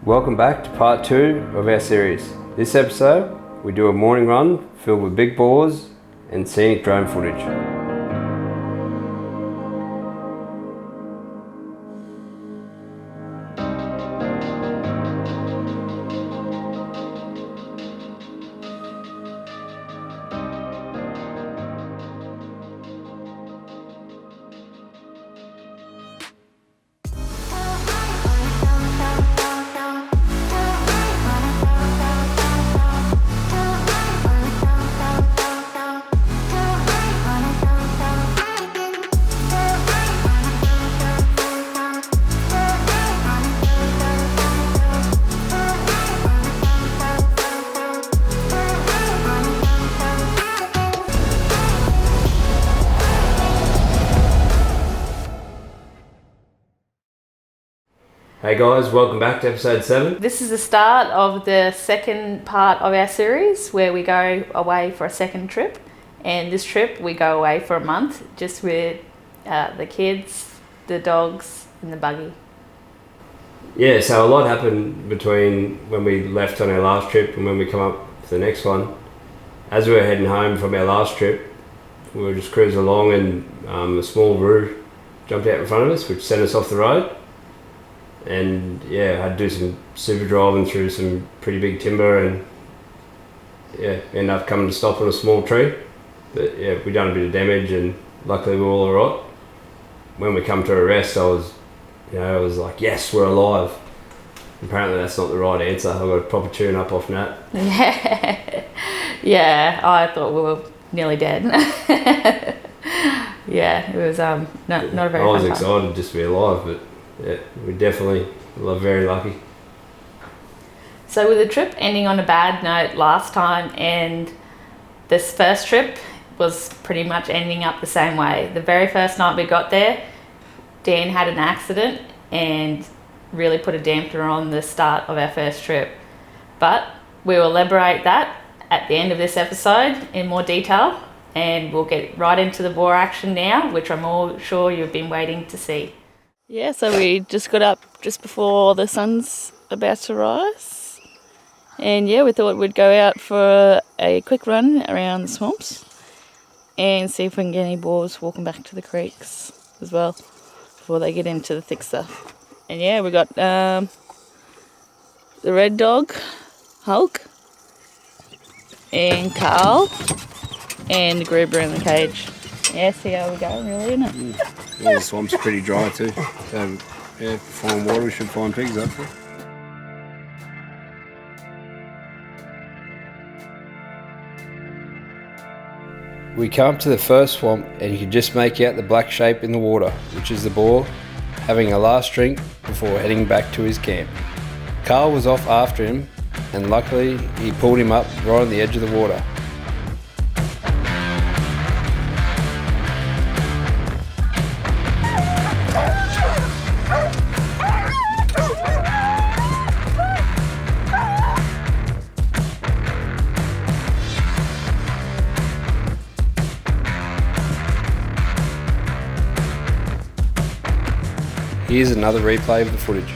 Welcome back to part 2 of our series. This episode, we do a morning run filled with big boars and scenic drone footage. Hey guys, welcome back to episode 7. This is the start of the second part of our series where we go away for a second trip. And this trip we go away for a month just with the kids, the dogs and the buggy. Yeah, so a lot happened between when we left on our last trip and when we come up for the next one. As we were heading home from our last trip, we were just cruising along and a small roo jumped out in front of us, which sent us off the road. And yeah, I had to do some super driving through some pretty big timber and yeah, ended up coming to stop on a small tree. But yeah, we done a bit of damage and luckily we were all alright. When we come to a rest, I was like, yes, we're alive. Apparently that's not the right answer. I got a proper tune up off Nat. Yeah, I thought we were nearly dead. Yeah, it was not a very fun time. I was excited just to be alive, but yeah, we definitely were very lucky. So with the trip ending on a bad note last time, and this first trip was pretty much ending up the same way. The very first night we got there, Dan had an accident and really put a dampener on the start of our first trip. But we will elaborate that at the end of this episode in more detail, and we'll get right into the boar action now, which I'm all sure you've been waiting to see. Yeah, so we just got up just before the sun's about to rise. And yeah, we thought we'd go out for a quick run around the swamps and see if we can get any boars walking back to the creeks as well before they get into the thick stuff. And yeah, we got the red dog, Hulk, and Carl, and the Gruber in the cage. Yeah, see how we go, really, isn't it? Well, the swamp's pretty dry too. So, yeah, find water, we should find pigs, hopefully. We come to the first swamp and you can just make out the black shape in the water, which is the boar, having a last drink before heading back to his camp. Carl was off after him and luckily he pulled him up right on the edge of the water. Here's another replay of the footage.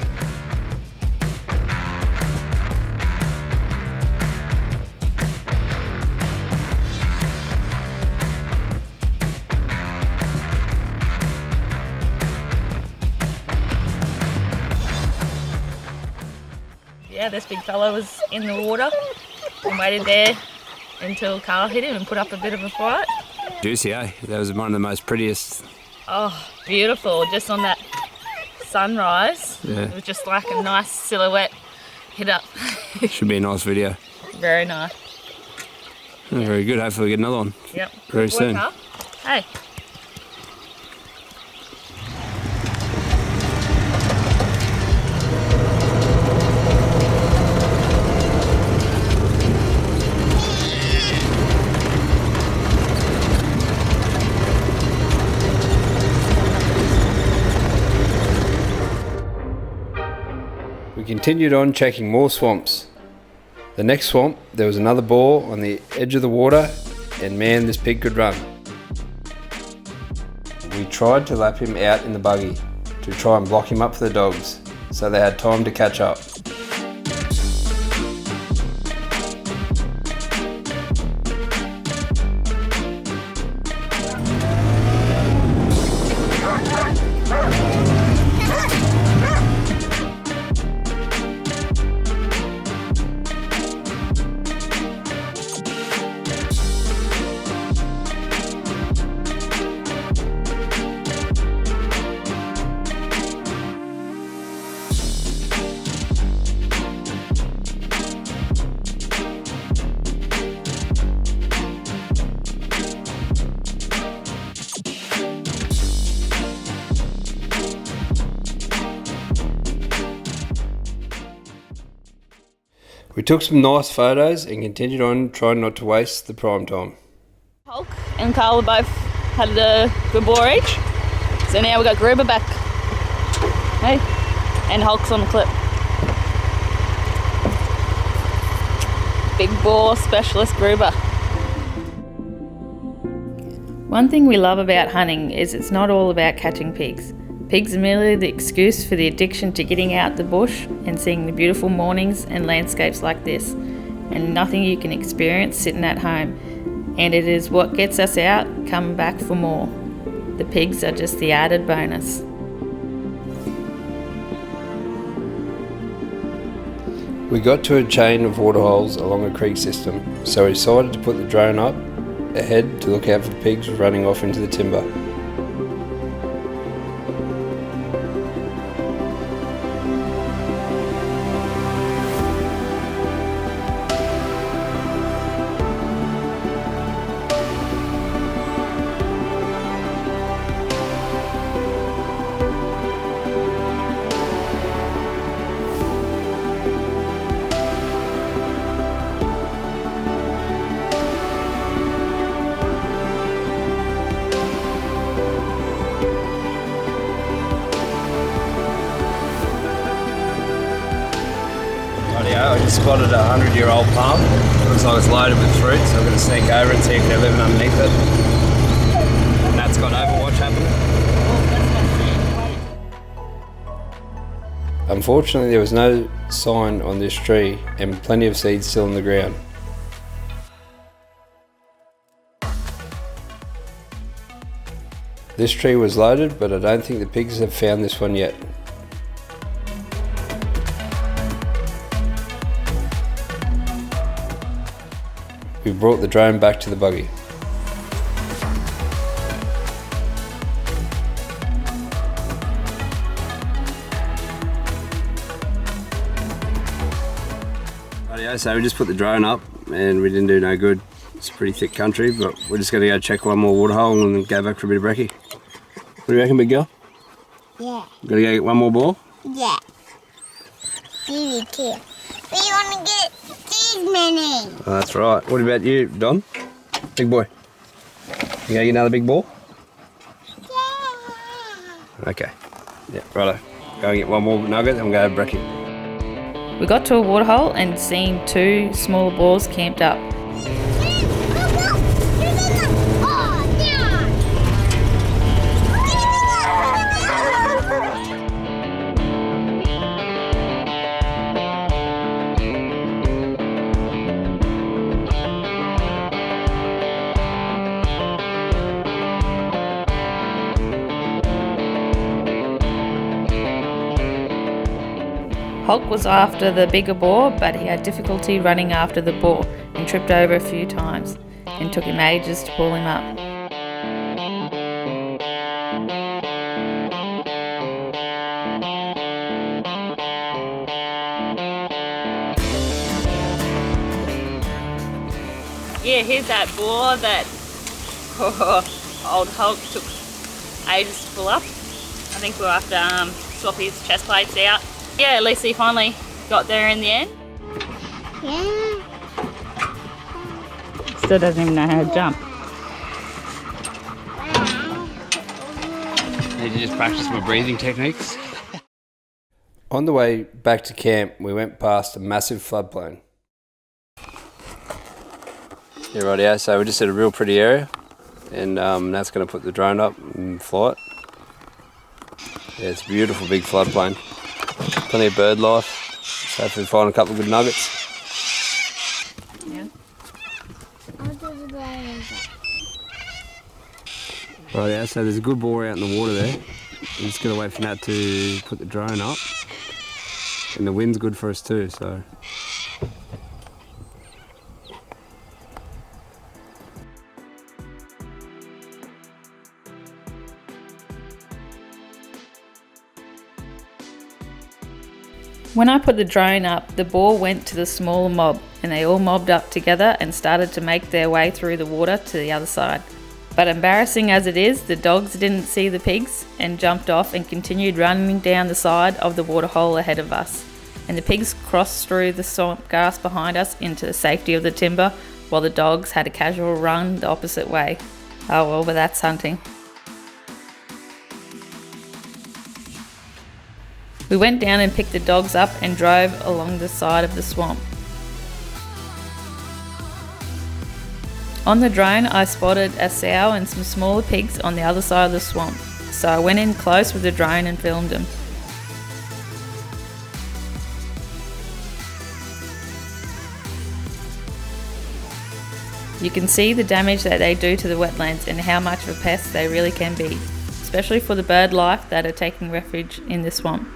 Yeah, this big fella was in the water and waited there until Carl hit him and put up a bit of a fight. Juicy, eh? That was one of the most prettiest. Oh, beautiful, just on that sunrise. Yeah. It was just like a nice silhouette hit up. Should be a nice video. Very nice. Oh, very good, hopefully we get another one. Yep. Very soon. Hey. We continued on checking more swamps. The next swamp, there was another boar on the edge of the water, and man, this pig could run. We tried to lap him out in the buggy to try and block him up for the dogs, so they had time to catch up. We took some nice photos and continued on trying not to waste the prime time. Hulk and Carla both had a good boar each. So now we've got Gruber back. Hey, and Hulk's on the clip. Big boar specialist Gruber. One thing we love about hunting is it's not all about catching pigs. Pigs are merely the excuse for the addiction to getting out the bush and seeing the beautiful mornings and landscapes like this, and nothing you can experience sitting at home. And it is what gets us out, coming back for more. The pigs are just the added bonus. We got to a chain of waterholes along a creek system, so we decided to put the drone up ahead to look out for the pigs running off into the timber. I just spotted a 100-year-old palm. Looks like it's loaded with fruit, so I'm going to sneak over and see if they're living underneath it. And that's got Overwatch happening. Unfortunately, there was no sign on this tree and plenty of seeds still on the ground. This tree was loaded, but I don't think the pigs have found this one yet. We've brought the drone back to the buggy. Rightio, so we just put the drone up and we didn't do no good. It's a pretty thick country, but we're just going to go check one more waterhole and then go back for a bit of brekkie. What do you reckon, big girl? Yeah. Gotta go get one more boar? Yeah. Really too. We want to get these many. Oh, that's right. What about you, Don? Big boy. You gonna get another big ball? Yeah. Okay. Yeah, righto. Go and get one more nugget and we'll go have brekkie. We got to a waterhole and seen two smaller boars camped up. Hulk was after the bigger boar, but he had difficulty running after the boar and tripped over a few times, and took him ages to pull him up. Yeah, here's that boar that old Hulk took ages to pull up. I think we'll have to swap his chest plates out. Yeah, at least he finally got there in the end. Yeah. Still doesn't even know how to jump. Need to just practice my breathing techniques. On the way back to camp, we went past a massive floodplain. Yeah, rightio, so we're just at a real pretty area, and that's going to put the drone up and fly it. Yeah, it's a beautiful big floodplain. Plenty of bird life, so hopefully we find a couple of good nuggets. Yeah. Rightio, so there's a good boar out in the water there. We're just going to wait for Nat to put the drone up. And the wind's good for us too, so. When I put the drone up, the boar went to the smaller mob, and they all mobbed up together and started to make their way through the water to the other side. But embarrassing as it is, the dogs didn't see the pigs and jumped off and continued running down the side of the waterhole ahead of us. and the pigs crossed through the swamp grass behind us into the safety of the timber, while the dogs had a casual run the opposite way. Oh well, but that's hunting. We went down and picked the dogs up and drove along the side of the swamp. On the drone, I spotted a sow and some smaller pigs on the other side of the swamp, so I went in close with the drone and filmed them. You can see the damage that they do to the wetlands and how much of a pest they really can be, especially for the bird life that are taking refuge in the swamp.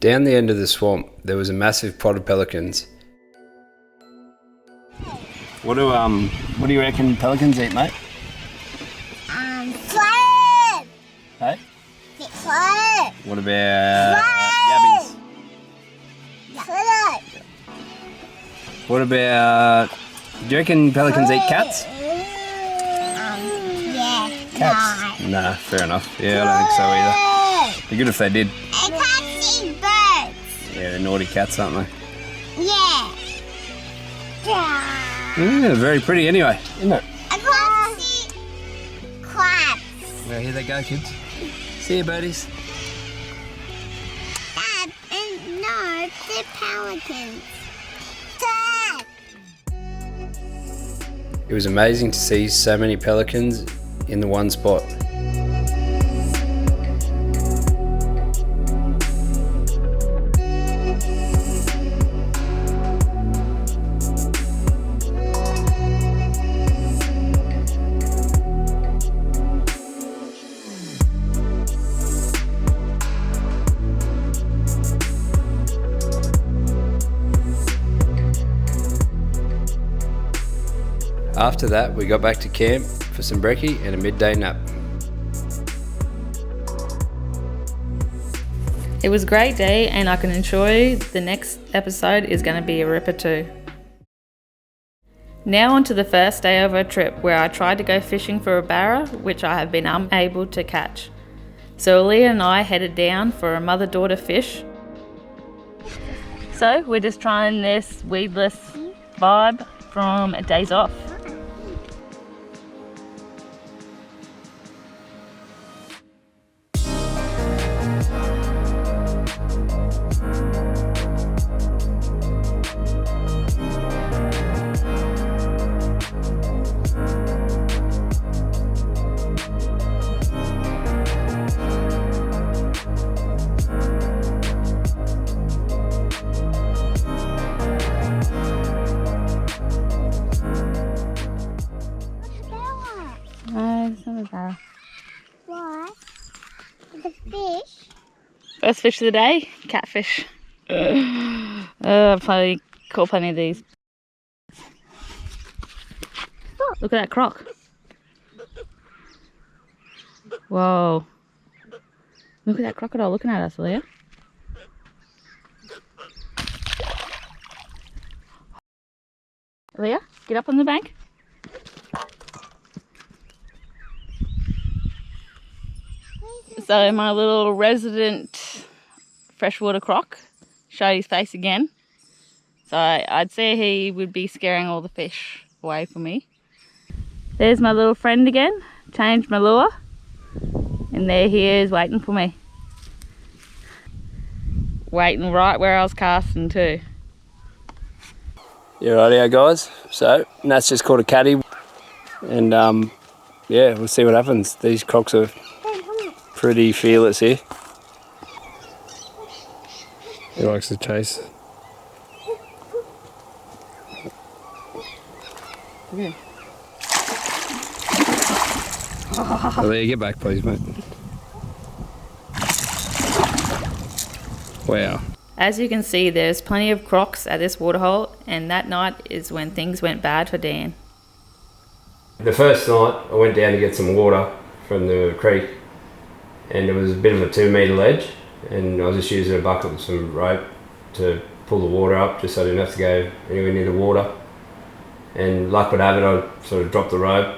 Down the end of the swamp, there was a massive pod of pelicans. What do you reckon pelicans eat, mate? Flat. Hey? Flat. What about yabbies? Flat. What about? Do you reckon pelicans eat cats? Yeah. Cats? Nah, fair enough. Yeah, I don't think so either. Be good if they did. Cats eat birds. Yeah, they're naughty cats, aren't they? Yeah. Yeah, very pretty anyway, isn't it? I can't see crabs. Well, here they go, kids. See you, birdies. Dad, and no, they're pelicans. Dad. It was amazing to see so many pelicans in the one spot. After that, we got back to camp for some brekkie and a midday nap. It was a great day, and I can assure you the next episode is going to be a ripper too. Now on to the first day of our trip, where I tried to go fishing for a barra, which I have been unable to catch. So Aaliyah and I headed down for a mother-daughter fish. So we're just trying this weedless vibe from Days Off. What? The fish? First fish of the day, catfish. Probably caught plenty of these. Look at that croc. Whoa. Look at that crocodile looking at us, Leah. Leah, get up on the bank. So my little resident freshwater croc showed his face again. So I'd say he would be scaring all the fish away from me. There's my little friend again. Changed my lure. And there he is waiting for me. Waiting right where I was casting too. Yeah, rightio guys. So that's just caught a catty. And yeah, we'll see what happens. These crocs are pretty fearless here. He likes to chase. Yeah. Oh, there, get back please, mate. Wow. As you can see, there's plenty of crocs at this waterhole, and that night is when things went bad for Dan. The first night I went down to get some water from the creek, and it was a bit of a 2 metre ledge, and I was just using a bucket with some rope to pull the water up just so I didn't have to go anywhere near the water. And luck would have it, I sort of dropped the rope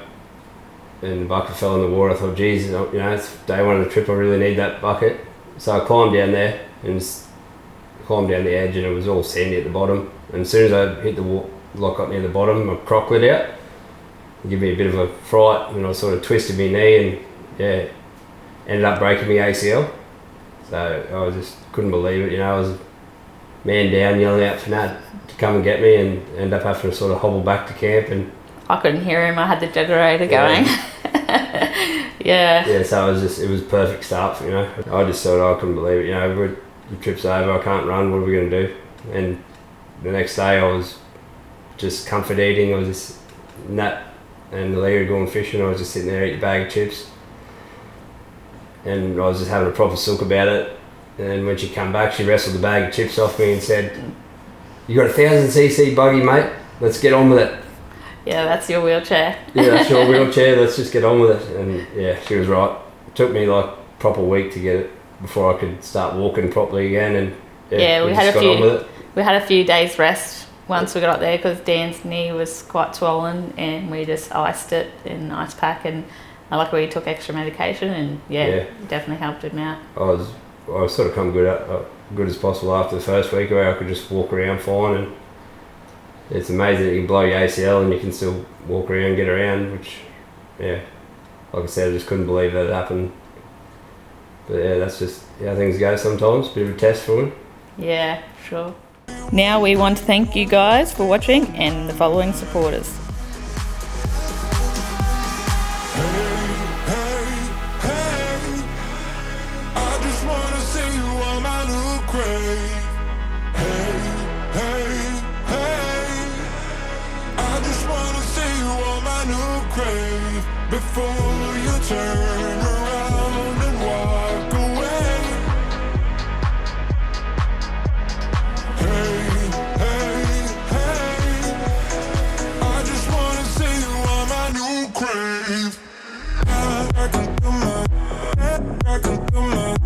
and the bucket fell in the water. I thought, geez, it's day one of the trip, I really need that bucket. So I climbed down there and climbed down the edge, and it was all sandy at the bottom. And as soon as I hit the got near the bottom, my croc lit out. It gave me a bit of a fright, and I sort of twisted my knee and ended up breaking my ACL. So I just couldn't believe it. I was man down yelling out for Nat to come and get me, and ended up having to sort of hobble back to camp. And I couldn't hear him. I had the generator going. Yeah. Yeah, so it was a perfect start. I just thought I couldn't believe it. The trip's over. I can't run. What are we going to do? And the next day I was just comfort eating. I was just Nat and Leah going fishing. I was just sitting there eating a bag of chips, and I was just having a proper sook about it. And then when she come back, she wrestled the bag of chips off me and said, "You got a 1000cc buggy, mate. Let's get on with it." Yeah, that's your wheelchair. Yeah, that's your wheelchair. Let's just get on with it. And yeah, she was right. It took me like a proper week to get it before I could start walking properly again. And we had a few days rest once we got up there because Dan's knee was quite swollen, and we just iced it in an ice pack, and luckily we took extra medication, and it definitely helped him out. I was sort of come good as possible after the first week, where I could just walk around fine, and it's amazing that you can blow your ACL and you can still walk around, get around, which, like I said, I just couldn't believe that it happened. But yeah, that's just how things go sometimes, bit of a test for me. Yeah, sure. Now we want to thank you guys for watching and the following supporters. Before you turn around and walk away. Hey, hey, hey, I just wanna see you on my new crave. I can do my thing. I can do my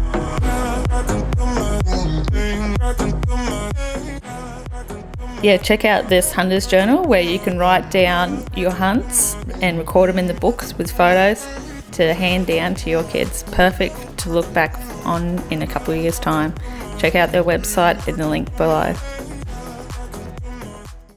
Yeah, check out this hunter's journal where you can write down your hunts and record them in the books with photos to hand down to your kids. Perfect to look back on in a couple of years' time. Check out their website in the link below.